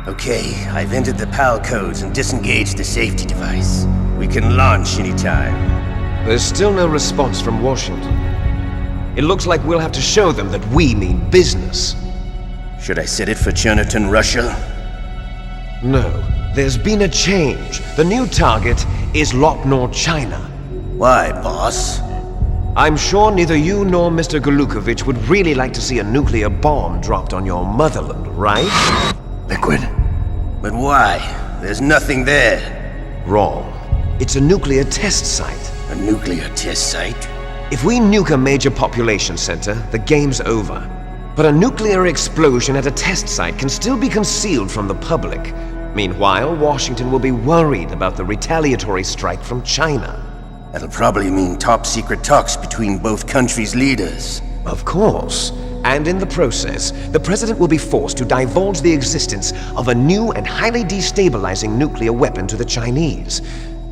Okay, I've entered the PAL codes and disengaged the safety device. We can launch anytime. There's still no response from Washington. It looks like we'll have to show them that we mean business. Should I set it for Cherniton, Russia? No, there's been a change. The new target is Lopnor, China. Why, boss? I'm sure neither you nor Mr. Golukovich would really like to see a nuclear bomb dropped on your motherland, right? Liquid. But why? There's nothing there. Wrong. It's a nuclear test site. A nuclear test site? If we nuke a major population center, the game's over. But a nuclear explosion at a test site can still be concealed from the public. Meanwhile, Washington will be worried about the retaliatory strike from China. That'll probably mean top-secret talks between both countries' leaders. Of course. And in the process, the president will be forced to divulge the existence of a new and highly destabilizing nuclear weapon to the Chinese.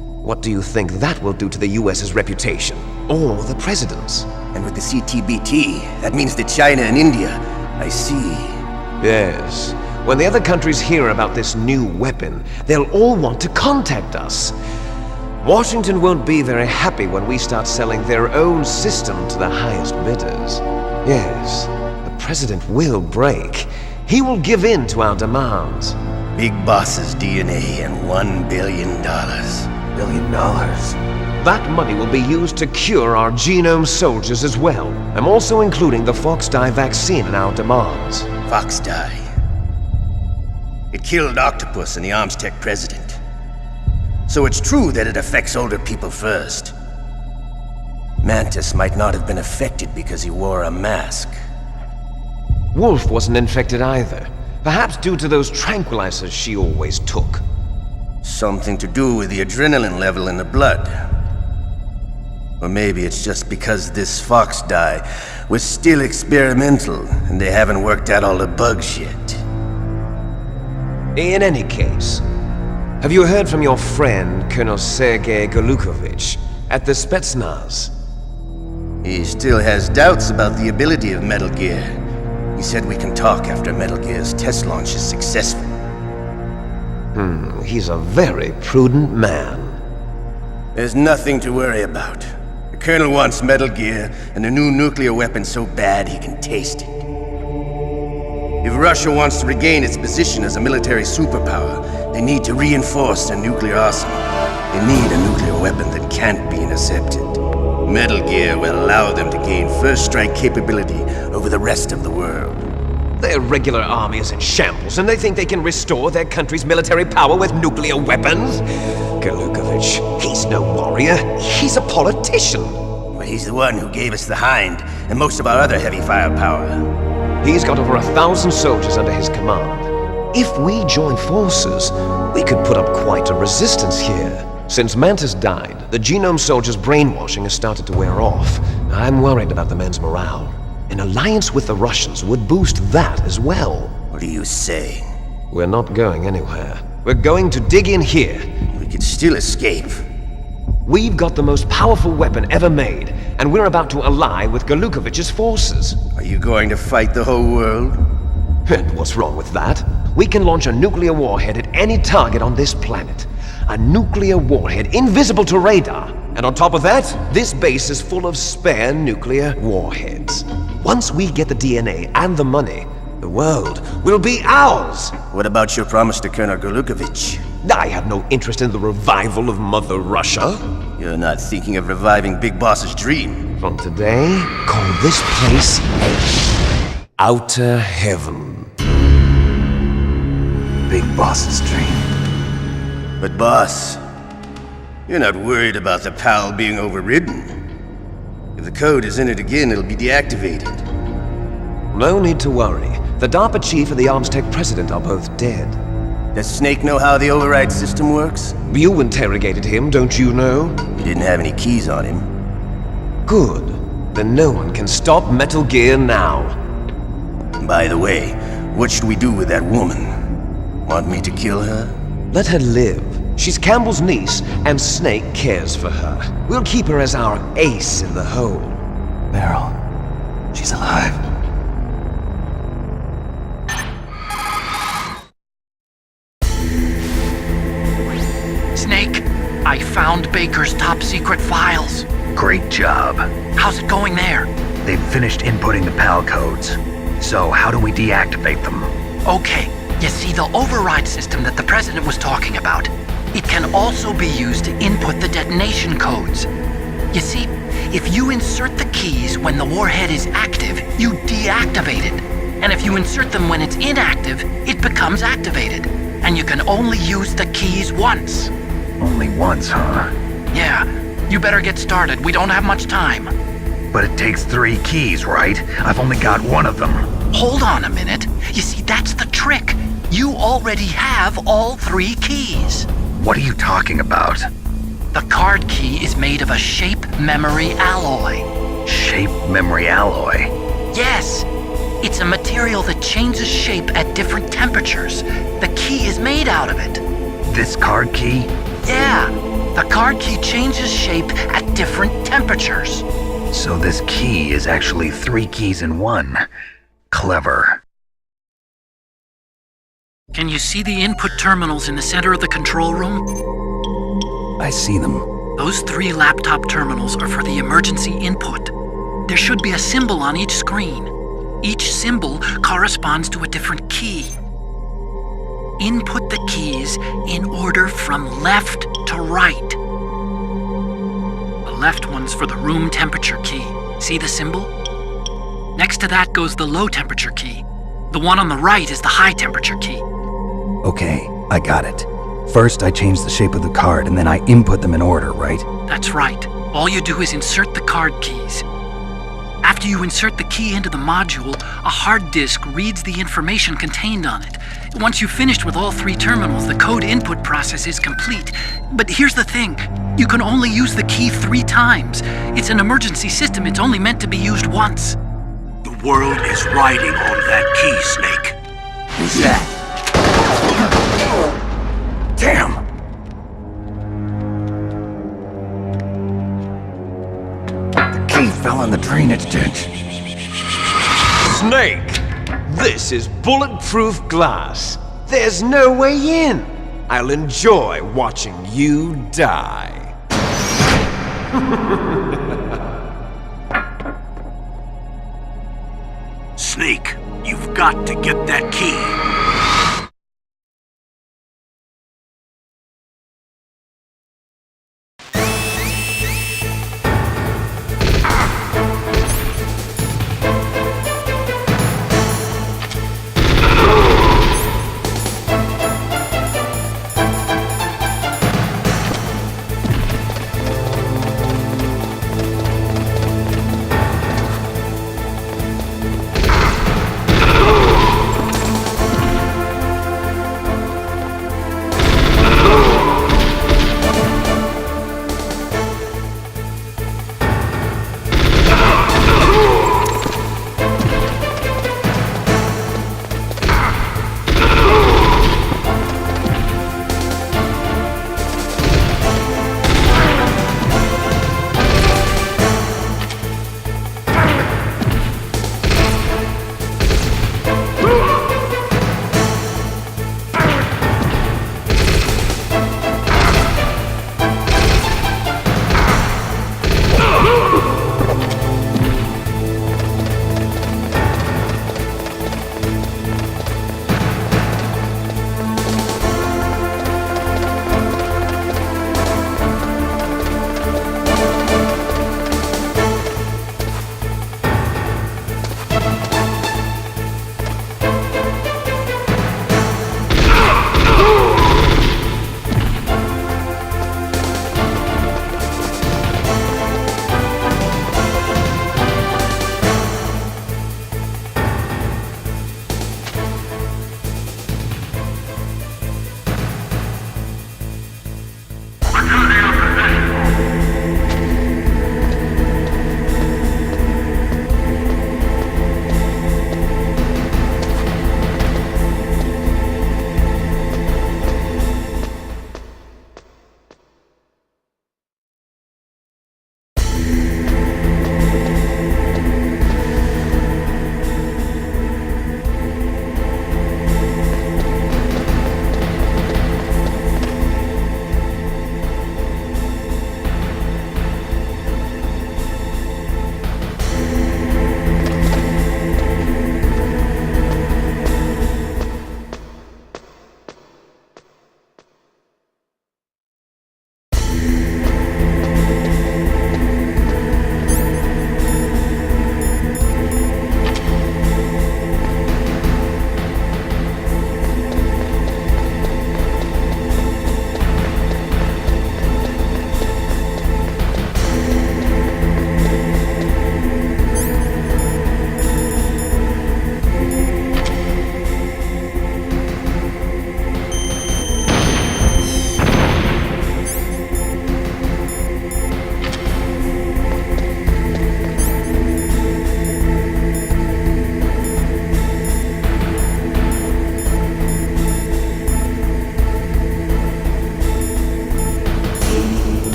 What do you think that will do to the US's reputation? Or the president's? And with the CTBT, that means that China and India. I see. Yes. When the other countries hear about this new weapon, they'll all want to contact us. Washington won't be very happy when we start selling their own system to the highest bidders. Yes, the president will break. He will give in to our demands. Big Boss's DNA and $1 billion. $1 billion? That money will be used to cure our genome soldiers as well. I'm also including the FOXHOUND vaccine in our demands. FOXHOUND. It killed Octopus and the Arms Tech president. So it's true that it affects older people first. Mantis might not have been affected because he wore a mask. Wolf wasn't infected either. Perhaps due to those tranquilizers she always took. Something to do with the adrenaline level in the blood. Or maybe it's just because this fox dye was still experimental and they haven't worked out all the bugs yet. In any case, have you heard from your friend, Colonel Sergei Golukovich, at the Spetsnaz? He still has doubts about the ability of Metal Gear. He said we can talk after Metal Gear's test launch is successful. He's a very prudent man. There's nothing to worry about. The Colonel wants Metal Gear and a new nuclear weapon so bad he can taste it. If Russia wants to regain its position as a military superpower, they need to reinforce their nuclear arsenal. They need a nuclear weapon that can't be intercepted. Metal Gear will allow them to gain first strike capability over the rest of the world. Their regular army is in shambles, and they think they can restore their country's military power with nuclear weapons? Golukovich, he's no warrior. He's a politician. Well, he's the one who gave us the Hind and most of our other heavy firepower. He's got over 1,000 soldiers under his command. If we join forces, we could put up quite a resistance here. Since Mantis died, the genome soldiers' brainwashing has started to wear off. I'm worried about the men's morale. An alliance with the Russians would boost that as well. What are you saying? We're not going anywhere. We're going to dig in here. We could still escape. We've got the most powerful weapon ever made, and we're about to ally with Golukovich's forces. Are you going to fight the whole world? And what's wrong with that? We can launch a nuclear warhead at any target on this planet. A nuclear warhead invisible to radar. And on top of that, this base is full of spare nuclear warheads. Once we get the DNA and the money, the world will be ours! What about your promise to Colonel Golukovich? I have no interest in the revival of Mother Russia. You're not thinking of reviving Big Boss's dream. From today, call this place Outer Heaven. Big Boss's dream. But boss, you're not worried about the PAL being overridden. If the code is in it again, it'll be deactivated. No need to worry. The DARPA chief and the Arms Tech president are both dead. Does Snake know how the override system works? You interrogated him, don't you know? He didn't have any keys on him. Good. Then no one can stop Metal Gear now. By the way, what should we do with that woman? Want me to kill her? Let her live. She's Campbell's niece, and Snake cares for her. We'll keep her as our ace in the hole. Meryl, she's alive. I found Baker's top secret files. Great job. How's it going there? They've finished inputting the PAL codes. So how do we deactivate them? Okay, you see the override system that the President was talking about? It can also be used to input the detonation codes. You see, if you insert the keys when the warhead is active, you deactivate it. And if you insert them when it's inactive, it becomes activated. And you can only use the keys once. Only once, huh? Yeah, you better get started. We don't have much time. But it takes 3 keys, right? I've only got one of them. Hold on a minute. You see, that's the trick. You already have all 3 keys. What are you talking about? The card key is made of a shape memory alloy. Shape memory alloy? Yes. It's a material that changes shape at different temperatures. The key is made out of it. This card key? Yeah. The card key changes shape at different temperatures. So this key is actually 3 keys in one. Clever. Can you see the input terminals in the center of the control room? I see them. Those 3 laptop terminals are for the emergency input. There should be a symbol on each screen. Each symbol corresponds to a different key. Input the keys in order from left to right. The left one's for the room temperature key. See the symbol? Next to that goes the low temperature key. The one on the right is the high temperature key. Okay, I got it. First, I change the shape of the card, and then I input them in order, right? That's right. All you do is insert the card keys. After you insert the key into the module, a hard disk reads the information contained on it. Once you've finished with all 3 terminals, the code input process is complete. But here's the thing. You can only use the key 3 times. It's an emergency system. It's only meant to be used once. The world is riding on that key, Snake. Who's that? Damn! The key fell in the drainage ditch. Snake! This is bulletproof glass. There's no way in. I'll enjoy watching you die. Snake, you've got to get that key.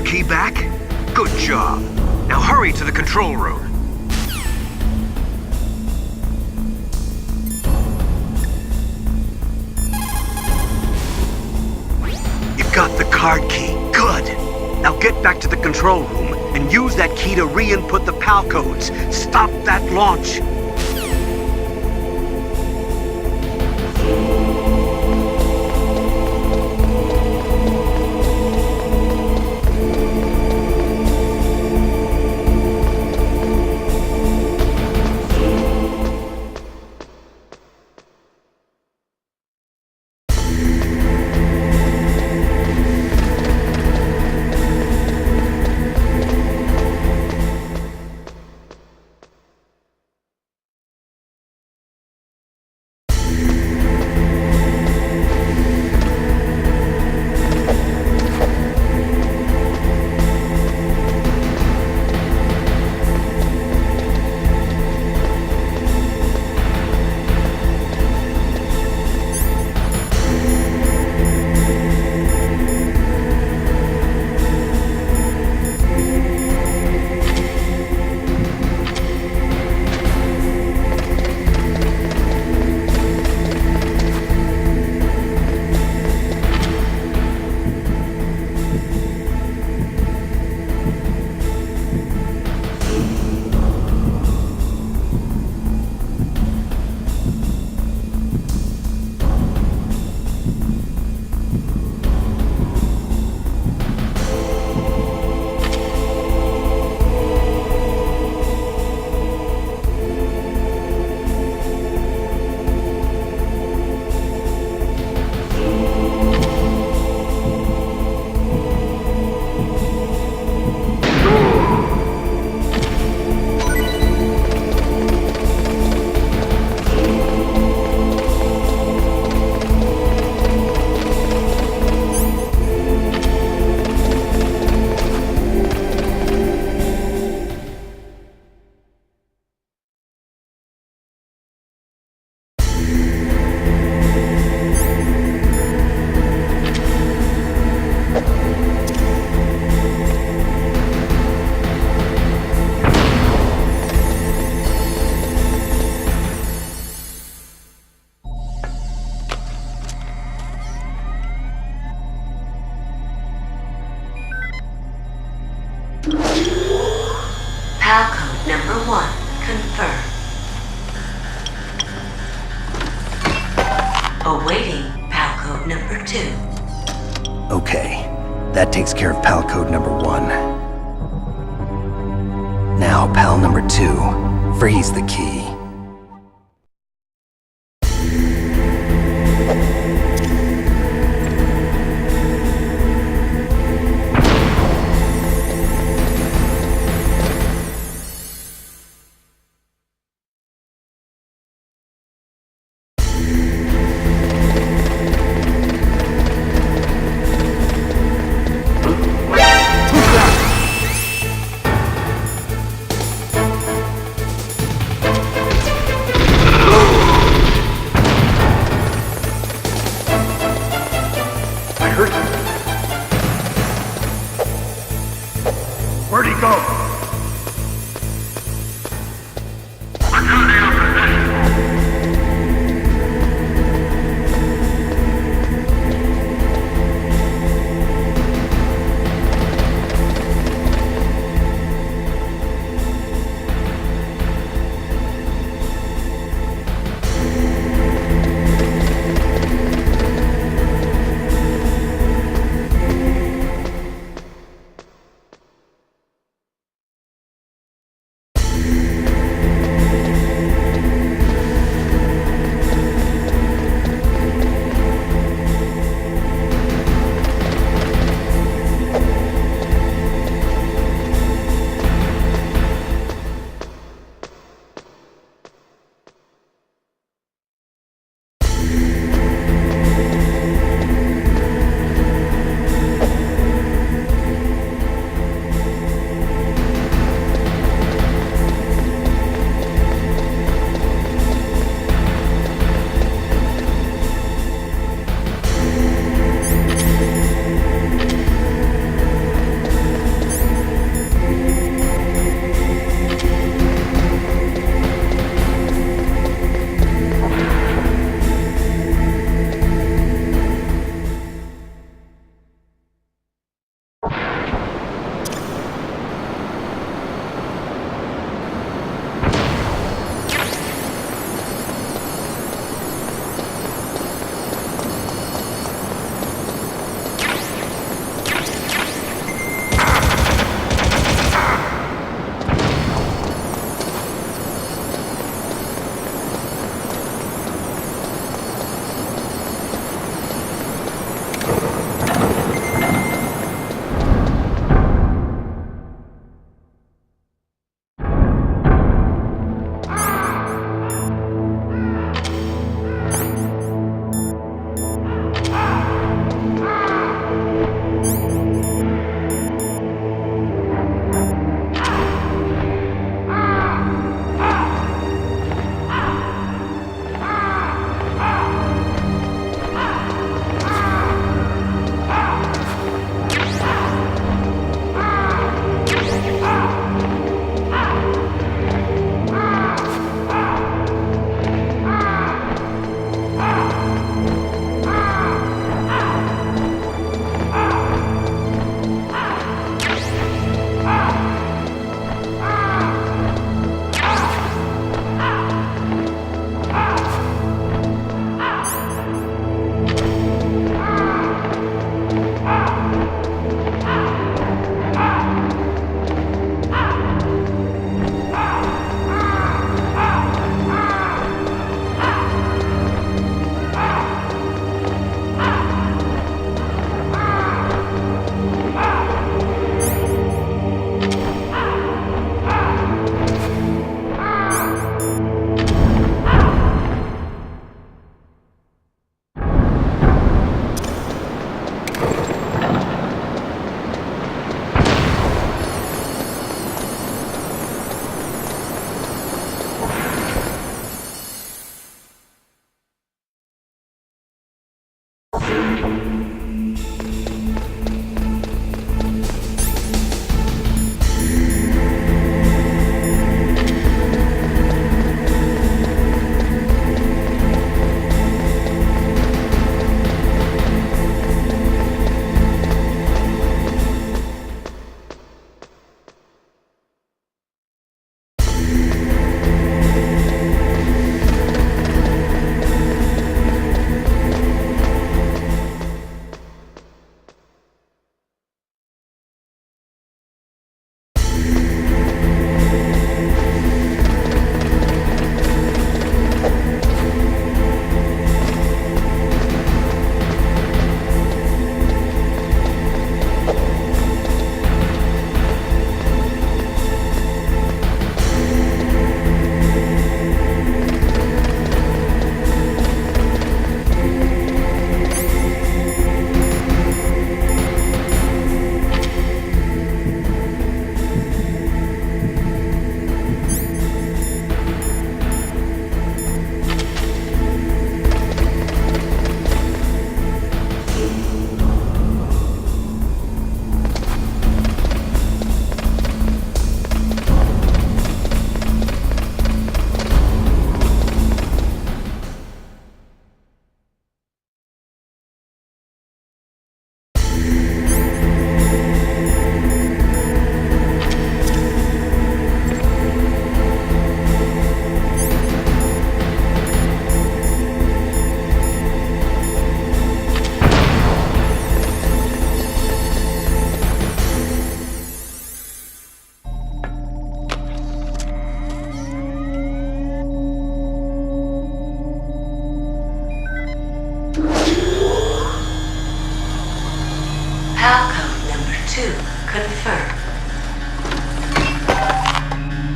key back? Good job. Now hurry to the control room. You got the card key. Good. Now get back to the control room and use that key to re-input the PAL codes. Stop that launch. PAL code number 1, confirmed. Awaiting PAL code number 2. Okay, that takes care of PAL code number 1. Now, PAL number 2, freeze the key.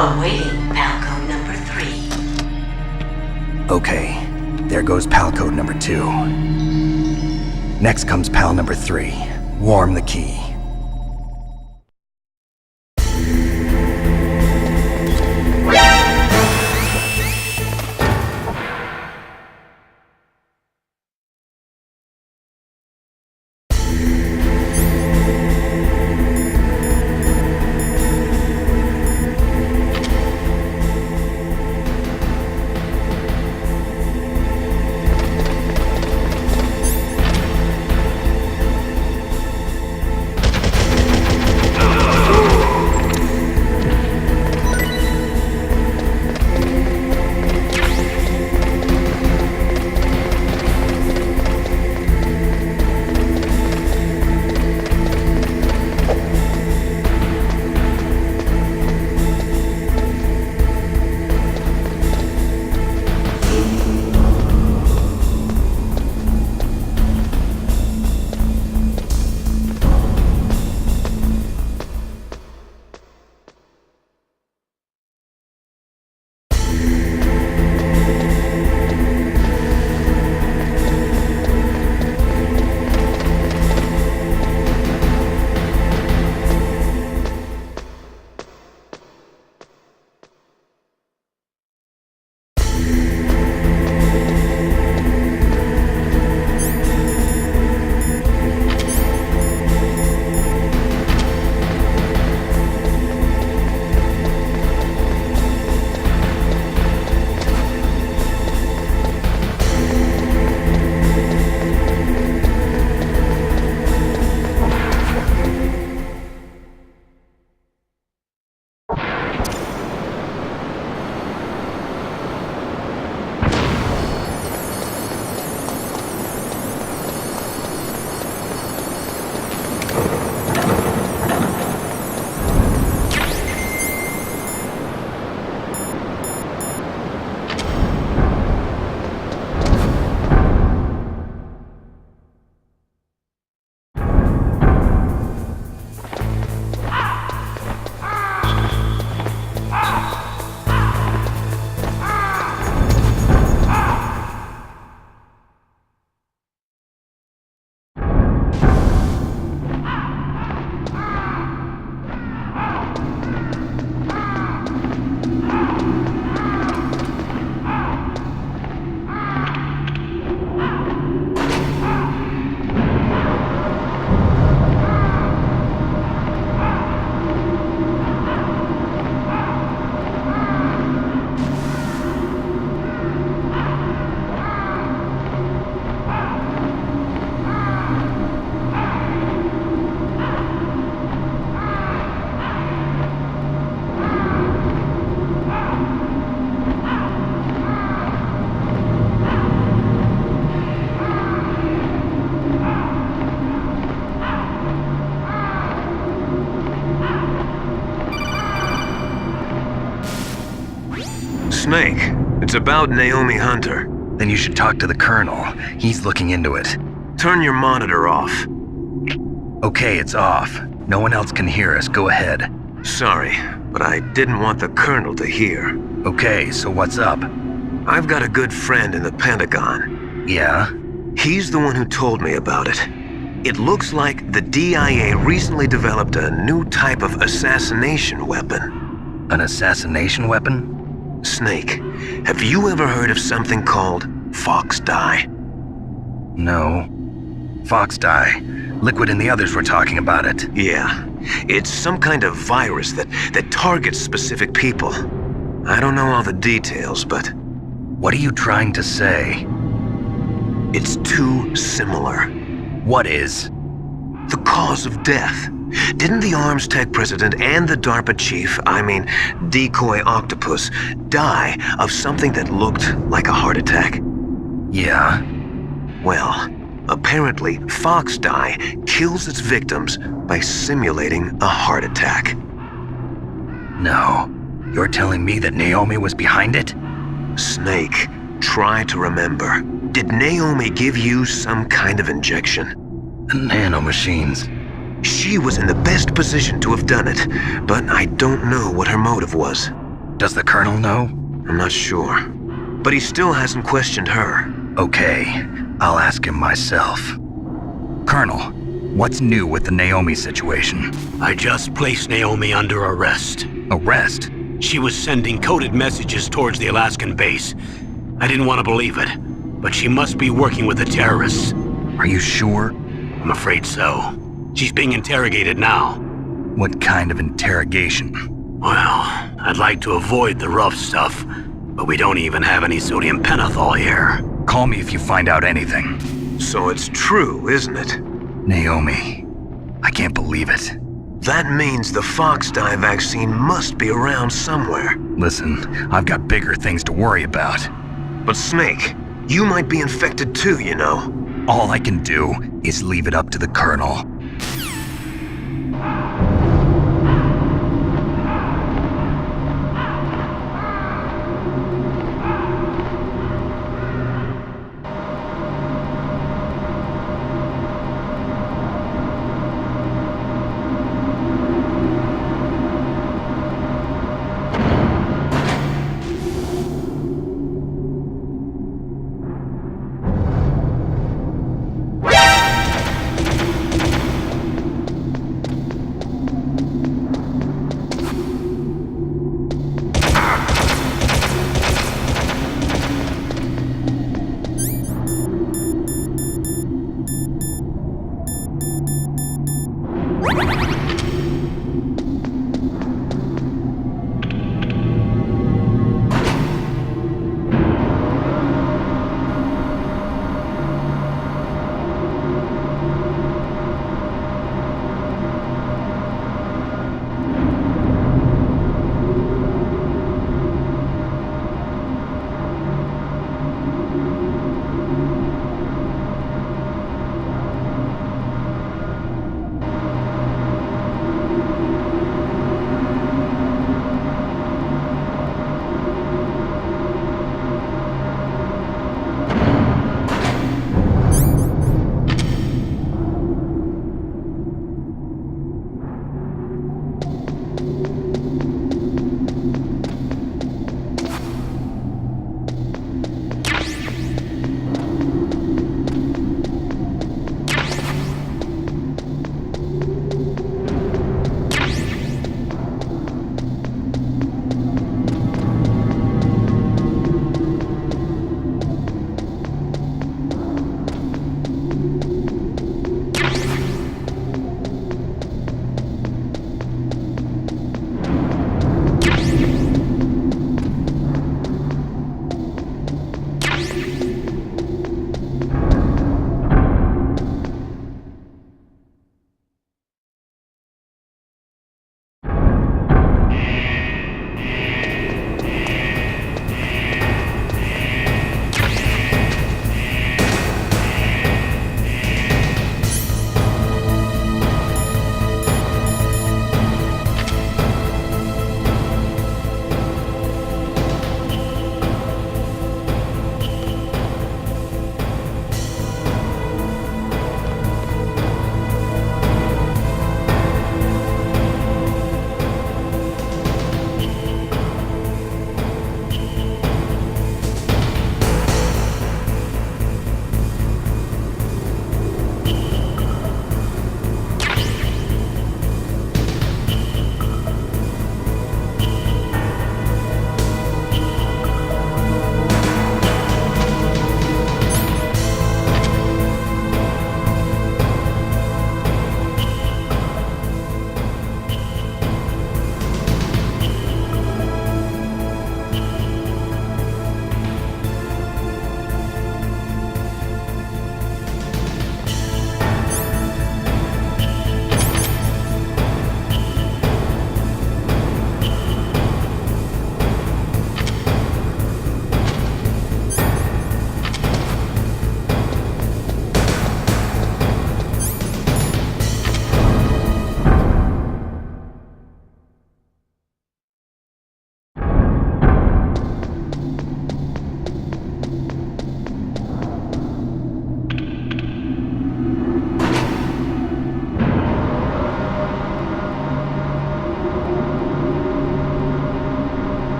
Awaiting PAL code number 3. Okay, there goes PAL code number 2. Next comes PAL number 3. Warm the key. Snake, it's about Naomi Hunter. Then you should talk to the Colonel. He's looking into it. Turn your monitor off. Okay, it's off. No one else can hear us. Go ahead. Sorry, but I didn't want the Colonel to hear. Okay, so what's up? I've got a good friend in the Pentagon. Yeah? He's the one who told me about it. It looks like the DIA recently developed a new type of assassination weapon. An assassination weapon? Snake, have you ever heard of something called Fox Dye? No. Fox dye. Liquid and the others were talking about it. Yeah. It's some kind of virus that targets specific people. I don't know all the details, but... What are you trying to say? It's too similar. What is? The cause of death. Didn't the Arms Tech president and the DARPA chief, Decoy Octopus, die of something that looked like a heart attack? Yeah. Well, apparently Fox Dye kills its victims by simulating a heart attack. No. You're telling me that Naomi was behind it? Snake, try to remember. Did Naomi give you some kind of injection? Nanomachines. She was in the best position to have done it, but I don't know what her motive was. Does the Colonel know? I'm not sure. But he still hasn't questioned her. Okay, I'll ask him myself. Colonel, what's new with the Naomi situation? I just placed Naomi under arrest. Arrest? She was sending coded messages towards the Alaskan base. I didn't want to believe it, but she must be working with the terrorists. Are you sure? I'm afraid so. She's being interrogated now. What kind of interrogation? Well, I'd like to avoid the rough stuff, but we don't even have any sodium pentothal here. Call me if you find out anything. So it's true, isn't it? Naomi, I can't believe it. That means the Fox dye vaccine must be around somewhere. Listen, I've got bigger things to worry about. But Snake, you might be infected too, you know. All I can do is leave it up to the Colonel.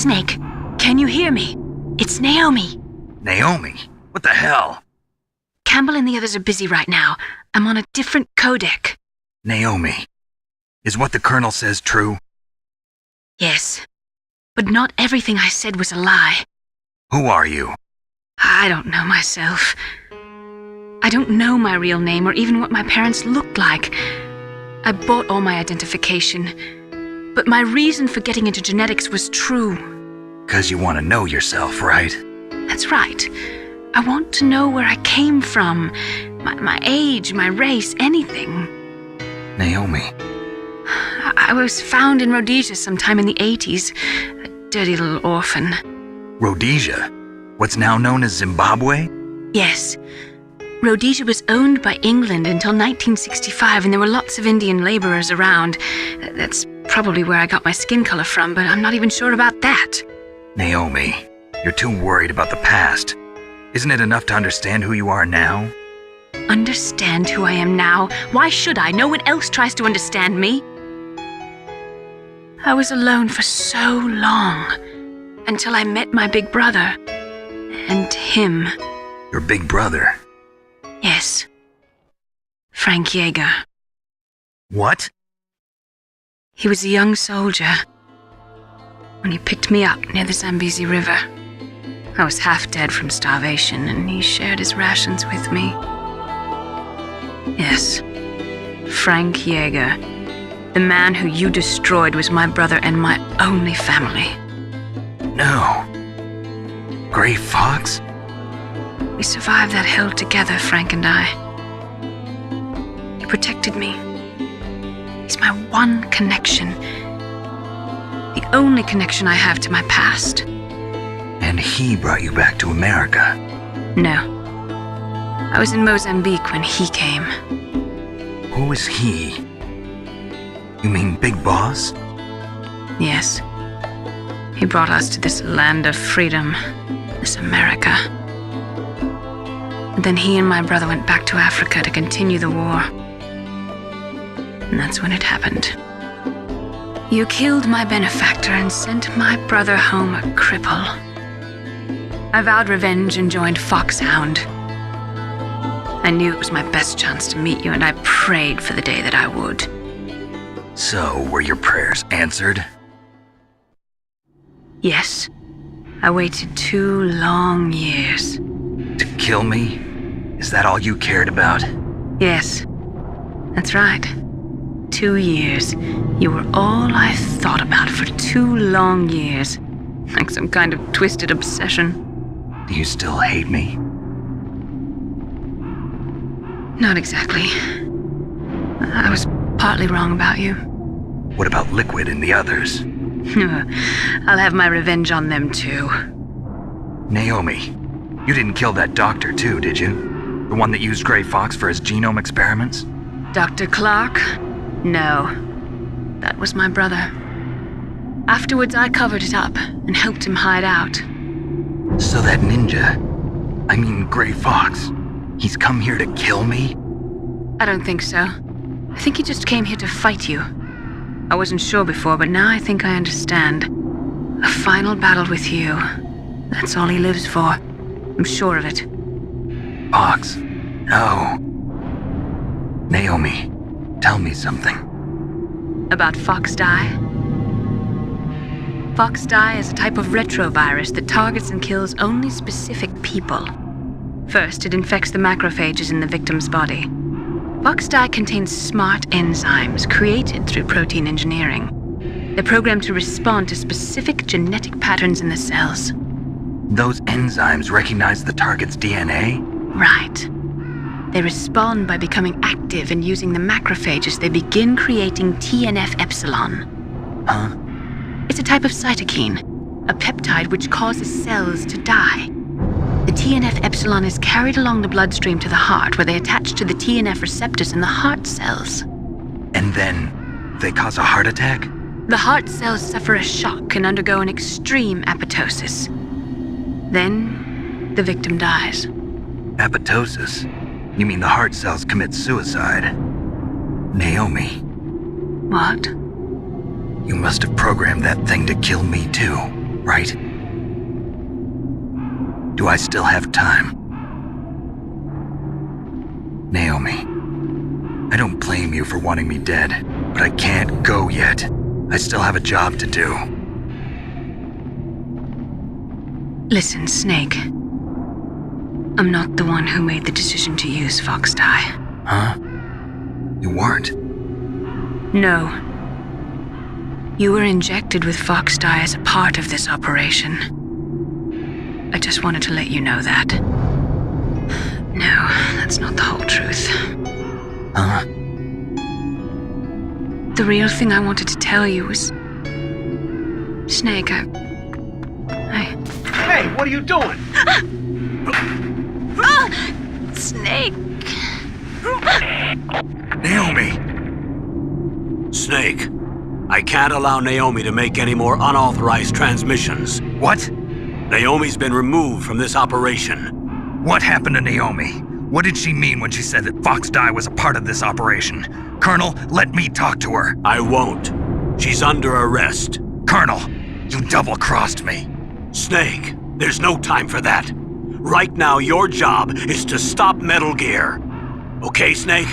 Snake, can you hear me? It's Naomi. Naomi? What the hell? Campbell and the others are busy right now. I'm on a different codec. Naomi, is what the Colonel says true? Yes, but not everything I said was a lie. Who are you? I don't know myself. I don't know my real name or even what my parents looked like. I bought all my identification, but my reason for getting into genetics was true. 'Cause you want to know yourself, right? That's right. I want to know where I came from, my age, my race, anything. Naomi. I was found in Rhodesia sometime in the 80s, a dirty little orphan. Rhodesia? What's now known as Zimbabwe? Yes. Rhodesia was owned by England until 1965, and there were lots of Indian laborers around. That's probably where I got my skin color from, but I'm not even sure about that. Naomi, you're too worried about the past. Isn't it enough to understand who you are now? Understand who I am now? Why should I? No one else tries to understand me. I was alone for so long, until I met my big brother. And him. Your big brother? Yes. Frank Yeager. What? He was a young soldier when he picked me up near the Zambezi River. I was half dead from starvation, and he shared his rations with me. Yes, Frank Yeager. The man who you destroyed was my brother and my only family. No. Gray Fox? We survived that hell together, Frank and I. He protected me. He's my one connection. The only connection I have to my past. And he brought you back to America? No. I was in Mozambique when he came. Who is he? You mean Big Boss? Yes. He brought us to this land of freedom, this America. And then he and my brother went back to Africa to continue the war. And that's when it happened. You killed my benefactor and sent my brother home a cripple. I vowed revenge and joined FOXHOUND. I knew it was my best chance to meet you, and I prayed for the day that I would. So, were your prayers answered? Yes. I waited 2 long years. To kill me? Is that all you cared about? Yes. That's right. 2 years. You were all I thought about for 2 long years. Like some kind of twisted obsession. Do you still hate me? Not exactly. I was partly wrong about you. What about Liquid and the others? I'll have my revenge on them too. Naomi, you didn't kill that doctor too, did you? The one that used Gray Fox for his genome experiments? Dr. Clark? No. That was my brother. Afterwards, I covered it up and helped him hide out. So that ninja, I mean Gray Fox, he's come here to kill me? I don't think so. I think he just came here to fight you. I wasn't sure before, but now I think I understand. A final battle with you. That's all he lives for. I'm sure of it. Fox, no. Naomi, tell me something. About FOXDIE? FOXDIE is a type of retrovirus that targets and kills only specific people. First, it infects the macrophages in the victim's body. FOXDIE contains smart enzymes created through protein engineering. They're programmed to respond to specific genetic patterns in the cells. Those enzymes recognize the target's DNA? Right. They respond by becoming active and using the macrophages. They begin creating TNF-epsilon. Huh? It's a type of cytokine, a peptide which causes cells to die. The TNF-epsilon is carried along the bloodstream to the heart, where they attach to the TNF receptors in the heart cells. And then they cause a heart attack? The heart cells suffer a shock and undergo an extreme apoptosis. Then, the victim dies. Apoptosis? You mean the heart cells commit suicide? Naomi. What? You must have programmed that thing to kill me too. right? Do I still have time? Naomi, I don't blame you for wanting me dead, but I can't go yet. I still have a job to do. Listen, Snake. I'm not the one who made the decision to use FOXHOUND. Huh? You weren't? No. You were injected with FOXHOUND as a part of this operation. I just wanted to let you know that. No, that's not the whole truth. Huh? The real thing I wanted to tell you was... Snake, I... Hey, what are you doing? Snake! Naomi! Snake, I can't allow Naomi to make any more unauthorized transmissions. What? Naomi's been removed from this operation. What happened to Naomi? What did she mean when she said that FOXHOUND was a part of this operation? Colonel, let me talk to her. I won't. She's under arrest. Colonel, you double-crossed me. Snake, there's no time for that. Right now, your job is to stop Metal Gear. Okay, Snake?